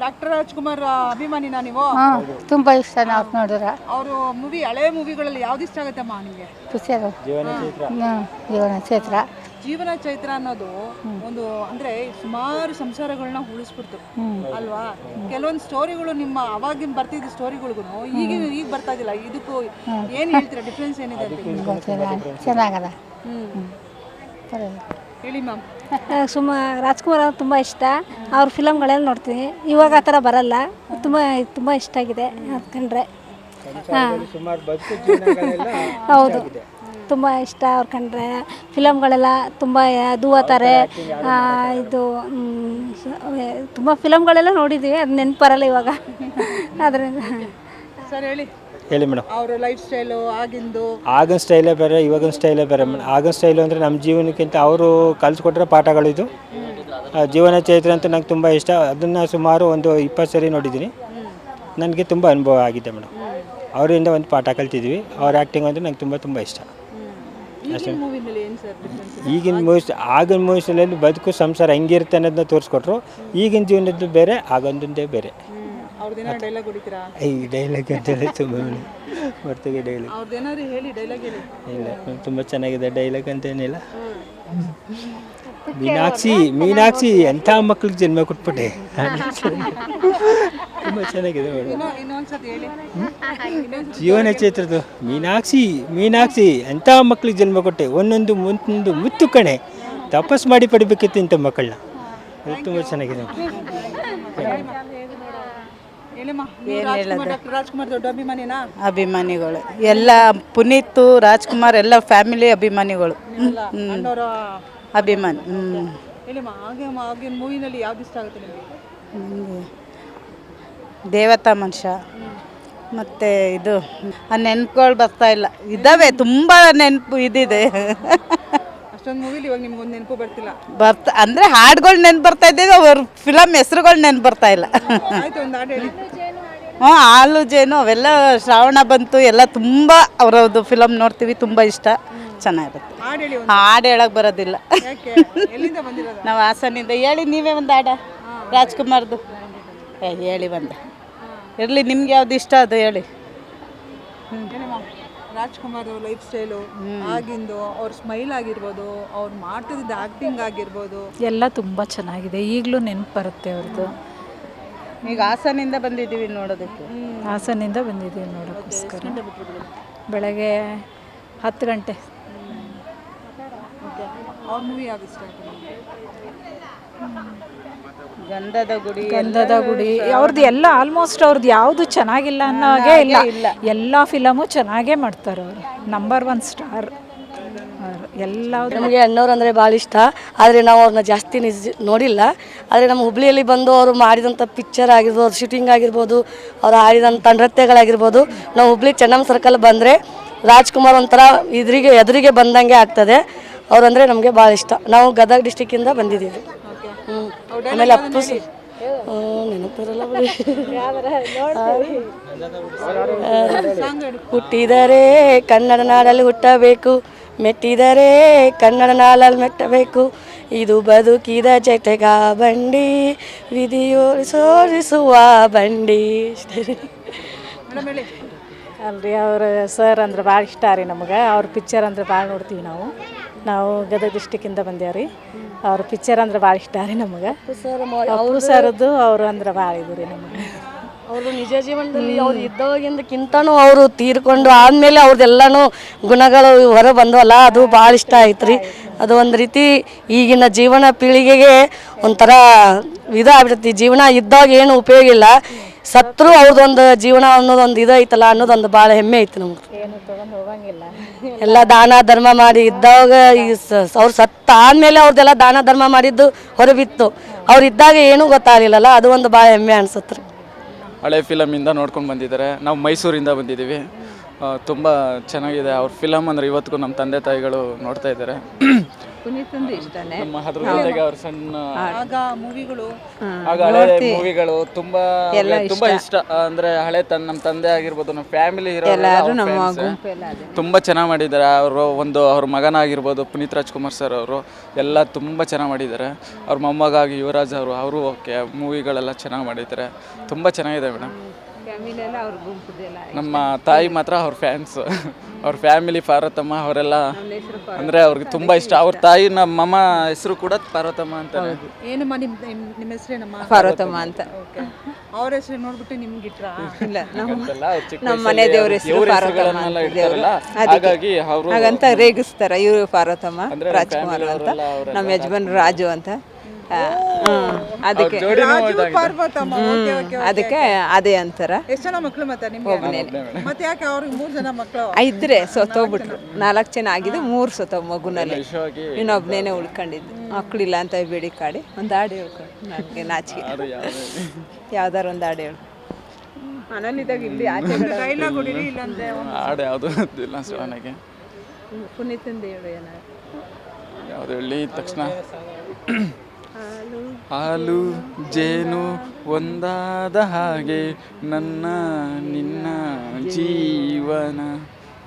Doctor Rajkumar ಅಭಿಮಾನಿನಾ ನೀವು? ತುಂಬಾ ಇಷ್ಟ ನಾವು ನೋಡಿದ್ರೆ. ಅವರು ಮೂವಿ ಹಳೆ ಮೂವಿಗಳಲ್ಲಿ ಯಾವ್ದು ಇಷ್ಟ ಆಗುತ್ತಮ್ಮ ನಿಮಗೆ? ಜೀವನ ಚೈತ್ರ. ಜೀವನ ಚೈತ್ರ ಅನ್ನೋದು ಒಂದು ಅಂದ್ರೆ ಸುಮಾರು ಸಂಸಾರಗಳನ್ನ ಉಳಿಸ್ಬಿಡ್ತು ಅಲ್ವಾ? ಕೆಲವೊಂದು ಸ್ಟೋರಿಗಳು ನಿಮ್ಮ ಅವಾಗಿನ ಬರ್ತಿದ್ದ ಸ್ಟೋರಿಗಳಿಗೂ ಈಗ ಬರ್ತಾ ಇದಿಲ್ಲ, ಇದಕ್ಕೂ ಏನ್ ಹೇಳ್ತೀರಾ? ಡಿಫ್ರೆನ್ಸ್ ಏನಿದೆ ಅಂತ ಚೆನ್ನಾಗದ. ಹೇಳಿ ಮ್ಯಾಮ್. ರಾಜ್ಕುಮಾರ್ ಅವ್ರು ತುಂಬ ಇಷ್ಟ. ಅವ್ರ ಫಿಲಮ್ಗಳೆಲ್ಲ ನೋಡ್ತೀನಿ. ಇವಾಗ ಆ ಥರ ಬರಲ್ಲ. ತುಂಬ ಇಷ್ಟ ಆಗಿದೆ ಕಂಡ್ರೆ. ಹೌದು, ತುಂಬ ಇಷ್ಟ ಅವ್ರು ಕಂಡ್ರೆ. ಫಿಲಮ್ಗಳೆಲ್ಲ ತುಂಬ ದೂವತಾರೆ. ಇದು ತುಂಬ ಫಿಲಮ್ಗಳೆಲ್ಲ ನೋಡಿದ್ದೀವಿ, ಅದು ನೆನಪು ಬರಲ್ಲ ಇವಾಗ. ಅದರಿಂದ ಸರ್ ಹೇಳಿ ಮೇಡಮ್. ಅವರ ಲೈಫ್ ಸ್ಟೈಲು ಆಗಿನ ಸ್ಟೈಲೇ ಬೇರೆ, ಇವಾಗಿನ ಸ್ಟೈಲೇ ಬೇರೆ ಮೇಡಮ್. ಆಗಿನ ಸ್ಟೈಲು ಅಂದರೆ ನಮ್ಮ ಜೀವನಕ್ಕಿಂತ ಅವರು ಕಲಿಸ್ಕೊಟ್ರೆ ಪಾಠಗಳಿದು. ಜೀವನ ಚೈತ್ರ ಅಂತ ನಂಗೆ ತುಂಬ ಇಷ್ಟ. ಅದನ್ನು ಸುಮಾರು ಒಂದು 20 ಸರಿ ನೋಡಿದ್ದೀನಿ. ನನಗೆ ತುಂಬ ಅನುಭವ ಆಗಿದೆ ಮೇಡಮ್. ಅವರಿಂದ ಒಂದು ಪಾಠ ಕಲ್ತಿದ್ವಿ. ಅವ್ರ ಆ್ಯಕ್ಟಿಂಗ್ ಅಂದರೆ ನಂಗೆ ತುಂಬ ಇಷ್ಟ. ಅಷ್ಟೇ. ಈಗಿನ ಮೂವೀಸ್, ಆಗಿನ ಮೂವೀಸಲ್ಲಿ ಬದುಕು ಸಂಸಾರ ಹೆಂಗಿರುತ್ತೆ ಅನ್ನೋದನ್ನ ತೋರಿಸ್ಕೊಟ್ರು. ಈಗಿನ ಜೀವನದ್ದು ಬೇರೆ, ಆಗೊಂದೇ ಬೇರೆ. ಈ ಡೈಲಾಗ್ ಅಂತೇಳಿ ತುಂಬ ಬರ್ತೀವಿ ಡೈಲಾಗ್ ಇಲ್ಲ, ತುಂಬ ಚೆನ್ನಾಗಿದೆ ಡೈಲಾಗ್ ಅಂತೇನಿಲ್ಲ. ಮೀನಾಕ್ಷಿ ಎಂಥ ಮಕ್ಳಿಗೆ ಜನ್ಮ ಕೊಟ್ಬಿಟ್ಟೆ. ತುಂಬ ಚೆನ್ನಾಗಿದೆ ಜೀವನ ಚೈತ್ರದ್ದು. ಮೀನಾಕ್ಷಿ ಎಂಥ ಮಕ್ಳಿಗೆ ಜನ್ಮ ಕೊಟ್ಟೆ, ಒಂದೊಂದು ಮುತ್ತು ಕಣೆ, ತಪಸ್ ಮಾಡಿ ಪಡಿಬೇಕಿತ್ತು ಇಂಥ ಮಕ್ಕಳನ್ನ. ಅದು ತುಂಬ ಚೆನ್ನಾಗಿದೆ. ರಾಜ್ಕುಮಾರ್ ದೊಡ್ಡ ಅಭಿಮಾನಿನಾ? ಅಭಿಮಾನಿಗಳು ಎಲ್ಲ. ಪುನೀತ್, ರಾಜ್ಕುಮಾರ್ ಎಲ್ಲ ಫ್ಯಾಮಿಲಿ ಅಭಿಮಾನಿಗಳು. ಅಭಿಮಾನಿ. ಆಗಿನ ಮೂವಿನಲ್ಲಿ ಯಾವ್ದು ಇಷ್ಟ ಆಗುತ್ತೆ ನಿಮಗೆ? ದೇವತಾ ಮನುಷ್ಯ. ಮತ್ತು ಇದು ಆ ನೆನಪುಗಳು ಬರ್ತಾ ಇಲ್ಲ. ಇದ್ದಾವೆ, ತುಂಬ ನೆನಪು ಇದಿದೆ. ಅಷ್ಟೊಂದು ಮೂವಿಲಿ ಇವಾಗ ನಿಮ್ಗೊಂದು ನೆನಪು ಬರ್ತಿಲ್ಲ? ಅಂದರೆ ಹಾಡುಗಳು ನೆನಪು ಬರ್ತಾ ಇದ್ದೇವೆ, ಅವ್ರ ಫಿಲಮ್ ಹೆಸರುಗಳು ನೆನಪು ಬರ್ತಾ ಇಲ್ಲ. ಆಯ್ತು, ಒಂದು ಹಾಡು ಹೇಳಿ. ಹಾಲು ಜೇನು ಅವೆಲ್ಲ ಶ್ರಾವಣ ಬಂತು ಎಲ್ಲ ತುಂಬ ಅವರದ್ದು ಫಿಲಮ್ ನೋಡ್ತೀವಿ, ತುಂಬ ಇಷ್ಟ, ಚೆನ್ನಾಗಿರುತ್ತೆ. ಹಾಡು ಹೇಳಕ್ಕೆ ಬರೋದಿಲ್ಲ. ನಾವು ಹಾಸನಿಂದ. ಹೇಳಿ ನೀವೇ ಒಂದು ಹಾಡ ರಾಜ್ಕುಮಾರ್ದು ಹೇಳಿ ಬಂದೆ. ಇರಲಿ, ನಿಮ್ಗೆ ಯಾವ್ದು ಇಷ್ಟ ಅದು ಹೇಳಿ. ರಾಜ್ಕುಮಾರ್ ಅವ್ರ ಲೈಫ್ ಸ್ಟೈಲು ಆಗಿಂದು, ಅವ್ರ ಸ್ಮೈಲ್ ಆಗಿರ್ಬೋದು, ಅವ್ರು ಮಾಡ್ತಿದ್ದ ಆ್ಯಕ್ಟಿಂಗ್ ಆಗಿರ್ಬೋದು ಎಲ್ಲ ತುಂಬ ಚೆನ್ನಾಗಿದೆ. ಈಗಲೂ ನೆನಪು ಬರುತ್ತೆ ಅವ್ರದ್ದು. ಈಗ ಹಾಸನಿಂದ ಬಂದಿದ್ದೀವಿ ನೋಡೋದಕ್ಕೆ. ಹಾಸನಿಂದ ಬಂದಿದ್ದೀವಿ ನೋಡೋಕ್ಕೋಸ್ಕರ. ಬೆಳಗ್ಗೆ 10 ಗಂಟೆ. ಅವ್ರ ಮೂವಿ ಯಾವ್ದು ಇಷ್ಟ ಆಯ್ತು? ಗಂಧದ ಗುಡಿ ಅವ್ರದ್ದು ಎಲ್ಲ ಆಲ್ಮೋಸ್ಟ್ ಅವ್ರದ್ದು ಯಾವುದು ಚೆನ್ನಾಗಿಲ್ಲ ಅನ್ನೋ ಹಾಗೆ ಇಲ್ಲ. ಎಲ್ಲ ಫಿಲಮು ಚೆನ್ನಾಗೇ ಮಾಡ್ತಾರೆ ಅವರು. ನಂಬರ್ 1 ಸ್ಟಾರ್ ಎಲ್ಲ. ನಮಗೆ ಅಣ್ಣವ್ರು ಅಂದರೆ ಭಾಳ ಇಷ್ಟ. ಆದರೆ ನಾವು ಅವ್ರನ್ನ ಜಾಸ್ತಿ ನೋಡಿಲ್ಲ. ಆದರೆ ನಮ್ಮ ಹುಬ್ಳಿಯಲ್ಲಿ ಬಂದು ಅವರು ಮಾಡಿದಂಥ ಪಿಕ್ಚರ್ ಆಗಿರ್ಬೋದು, ಶೂಟಿಂಗ್ ಆಗಿರ್ಬೋದು, ಅವ್ರು ಆಡಿದಂಥ ನೃತ್ಯಗಳಾಗಿರ್ಬೋದು, ನಾವು ಹುಬ್ಳಿ ಚೆನ್ನಮ್ಮ ಸರ್ಕಲ್ ಬಂದರೆ ರಾಜ್ಕುಮಾರ್ ಒಂಥರ ಎದುರಿಗೆ ಬಂದಂಗೆ ಆಗ್ತದೆ. ಅವರಂದರೆ ನಮಗೆ ಭಾಳ ಇಷ್ಟ. ನಾವು ಗದಗ ಡಿಸ್ಟಿಕ್ಕಿಂದ ಬಂದಿದ್ದೀವಿ. ಆಮೇಲೆ ಅಪ್ಪು ನೆನಪಿರಲ್ಲ. ಹುಟ್ಟಿದರೆ ಕನ್ನಡ ನಾಡಲ್ಲಿ ಹುಟ್ಟಬೇಕು, ಮೆಟ್ಟಿದರೆ ಕನ್ನಡ ನಾಡಲ್ಲಿ ಮೆಟ್ಟಬೇಕು, ಇದು ಬದುಕಿದ ಜಟಗ ಬಂಡಿ, ವಿಧಿಯೋರಿಸುವ ಬಂಡಿ. ಅಲ್ರಿ, ಅವ್ರ ಸರ್ ಅಂದ್ರೆ ಭಾಳ ಇಷ್ಟ ರೀ ನಮಗೆ. ಅವ್ರ ಪಿಕ್ಚರ್ ಅಂದ್ರೆ ಭಾಳ ನೋಡ್ತೀವಿ ನಾವು ಗದಗ ಡಿಸ್ಟಿಕ್ಕಿಂದ ಬಂದೇವ್ರಿ. ಅವ್ರ ಪಿಕ್ಚರ್ ಅಂದ್ರೆ ಭಾಳ ಇಷ್ಟ ರೀ ನಮಗೆ. ಅಪ್ಪು ಸರ್ದು ಅವರು ಅಂದ್ರೆ ಭಾಳ ಇದು ರೀ ನಮಗೆ. ಅವರು ನಿಜ ಜೀವನದಲ್ಲಿ ಅವ್ರು ಇದ್ದವಾಗಿಂದಕ್ಕಿಂತನೂ ಅವರು ತೀರ್ಕೊಂಡು ಆದಮೇಲೆ ಅವ್ರದ್ದೆಲ್ಲನೂ ಗುಣಗಳು ಹೊರ ಬಂದವಲ್ಲ, ಅದು ಭಾಳ ಇಷ್ಟ ಆಯ್ತು ರೀ. ಅದು ಒಂದು ರೀತಿ ಈಗಿನ ಜೀವನ ಪೀಳಿಗೆಗೆ ಒಂಥರ ಇದಾಗ್ಬಿಡ್ತೈತಿ. ಜೀವನ ಇದ್ದಾಗ ಏನು ಉಪಯೋಗ ಇಲ್ಲ, ಸತ್ರು ಅವ್ರದ್ದೊಂದು ಜೀವನ ಅನ್ನೋದೊಂದು ಇದೈತಲ್ಲ ಅನ್ನೋದೊಂದು ಭಾಳ ಹೆಮ್ಮೆ ಐತಿ ನಮ್ಗೆ. ಎಲ್ಲ ದಾನ ಧರ್ಮ ಮಾಡಿ ಇದ್ದಾಗ ಅವ್ರು ಸತ್ತ ಆದಮೇಲೆ ಅವ್ರದ್ದೆಲ್ಲ ದಾನ ಧರ್ಮ ಮಾಡಿದ್ದು ಹೊರಬಿತ್ತು. ಅವ್ರು ಇದ್ದಾಗ ಏನೂ ಗೊತ್ತಾಗಲಿಲ್ಲಲ್ಲ, ಅದು ಒಂದು ಭಾಳ ಹೆಮ್ಮೆ ಅನ್ಸುತ್ತೆ ರೀ. ಹಳೆ ಫಿಲಮಿಂದ ನೋಡ್ಕೊಂಡು ಬಂದಿದ್ದಾರೆ. ನಾವು ಮೈಸೂರಿಂದ ಬಂದಿದ್ದೀವಿ. ತುಂಬ ಚೆನ್ನಾಗಿದೆ ಅವ್ರ ಫಿಲಮ್ ಅಂದರೆ ಇವತ್ತಿಗೂ ನಮ್ಮ ತಂದೆ ತಾಯಿಗಳು ನೋಡ್ತಾ ಇದ್ದಾರೆ. ಪುನೀತಂದು ಇಷ್ಟನೇ. ನಮ್ಮ ಅದ್ರ ಜೊತೆಗೆ ಅವ್ರ ಸಣ್ಣ ಆಗ ಮೂವಿಗಳು ಆಗ ಹಳೆ ಮೂವಿಗಳು ತುಂಬಾ ತುಂಬಾ ಇಷ್ಟ. ಅಂದ್ರೆ ಹಳೆ ನಮ್ಮ ತಂದೆ ಆಗಿರ್ಬೋದು, ನಮ್ಮ ಫ್ಯಾಮಿಲಿ ತುಂಬಾ ಚೆನ್ನಾಗಿ ಮಾಡಿದ್ದಾರೆ. ಅವರು ಅವ್ರ ಮಗನಾಗಿರ್ಬೋದು ಪುನೀತ್ ರಾಜ್ಕುಮಾರ್ ಸರ್ ಅವರು ಎಲ್ಲ ತುಂಬಾ ಚೆನ್ನಾಗಿ ಮಾಡಿದ್ದಾರೆ. ಅವ್ರ ಮೊಮ್ಮಗಾಗಿ ಯುವರಾಜ್ ಅವರು ಓಕೆ, ಮೂವಿಗಳೆಲ್ಲ ಚೆನ್ನಾಗಿ ಮಾಡಿದ್ದಾರೆ, ತುಂಬಾ ಚೆನ್ನಾಗಿದೆ ಮೇಡಮ್. ನಮ್ಮ ತಾಯಿ ಮಾತ್ರ ಅವ್ರ ಫ್ಯಾನ್ಸ್. ಅವ್ರ ಫ್ಯಾಮಿಲಿ ಪಾರ್ವತಮ್ಮ ಅವರೆಲ್ಲ ಅಂದರೆ ಅವ್ರಿಗೆ ತುಂಬ ಇಷ್ಟ. ಅವ್ರ ತಾಯಿ ನಮ್ಮಮ್ಮ ಹೆಸರು ಕೂಡ ಪಾರ್ವತಮ್ಮ ಅಂತ. ಏನಮ್ಮ ನಿಮ್ಮ ಹೆಸರೇನಮ್ಮ? ಪಾರ್ವತಮ್ಮ ಅಂತ. ಅವ್ರ ಹೆಸರು ನೋಡ್ಬಿಟ್ಟು ನಿಮ್ಗೆ ಇಟ್ರಾ? ಇಲ್ಲ, ನಮ್ಮ ಮನೆ ದೇವ್ರ ಹೆಸರು ಪಾರ್ವತಮ್ಮ ದೇವರು, ಹಾಗಂತ ರೇಗಿಸ್ತಾರ. ಇವರು ಪಾರ್ವತಮ್ಮ ರಾಜ್ಕುಮಾರ್ ಅಂತ, ನಮ್ಮ ಯಜಮಾನ್ ರಾಜು ಅಂತ. ಅದಕ್ಕೆ ಅದಕ್ಕೆ ಅದೇ ಅಂತಾರ. ಎಷ್ಟು ಜನ ಮಕ್ಕಳು ಮತ್ತೆ ನಿಮ್ಗೆ? ಮತ್ತೆ ಯಾಕೆ ಅವ್ರಿಗೆ 3 ಜನ ಮಕ್ಕಳು ಇದ್ರೆ ಸತ್ತೋಗ್ಬಿಟ್ರು. 4 ಜನ ಆಗಿದ್ದು 3 ಸತ್ತೋಗ್ ಮಗುನಲ್ಲಿ. ಇನ್ನೊಬ್ನೇನೆ ಉಳ್ಕೊಂಡಿದ್ದು. ಮಕ್ಕಳಿಲ್ಲ ಅಂತ ಬೇಡಿ ಕಾಡಿ ಒಂದು ಹಾಡು ಹೇಳ್ಕೊಂಡು ನನಗೆ ನಾಚಿಕೆ. ಯಾವ್ದಾರು ಒಂದು ಹಾಡು ಹೇಳು. ಮನೇಲಿದ್ದಾಗ ಇಲ್ಲಿ ಆಚೆ ಡೈಲಾಗ್ ಹೊಡಿರಿ, ಇಲ್ಲಾಂದ್ರೆ ಹಾಡು ಯಾವುದು ಇಲ್ಲ ಶಿವನಿಗೆ. ಪುನೀತಂದು ಹೇಳು ಏನಾದ್ರು. ಯಾವುದು ಹೇಳಿ ತಕ್ಷಣ ಹಾಲು ಜೇನು ಒಂದಾದ ಹಾಗೆ ನನ್ನ ನಿನ್ನ ಜೀವನ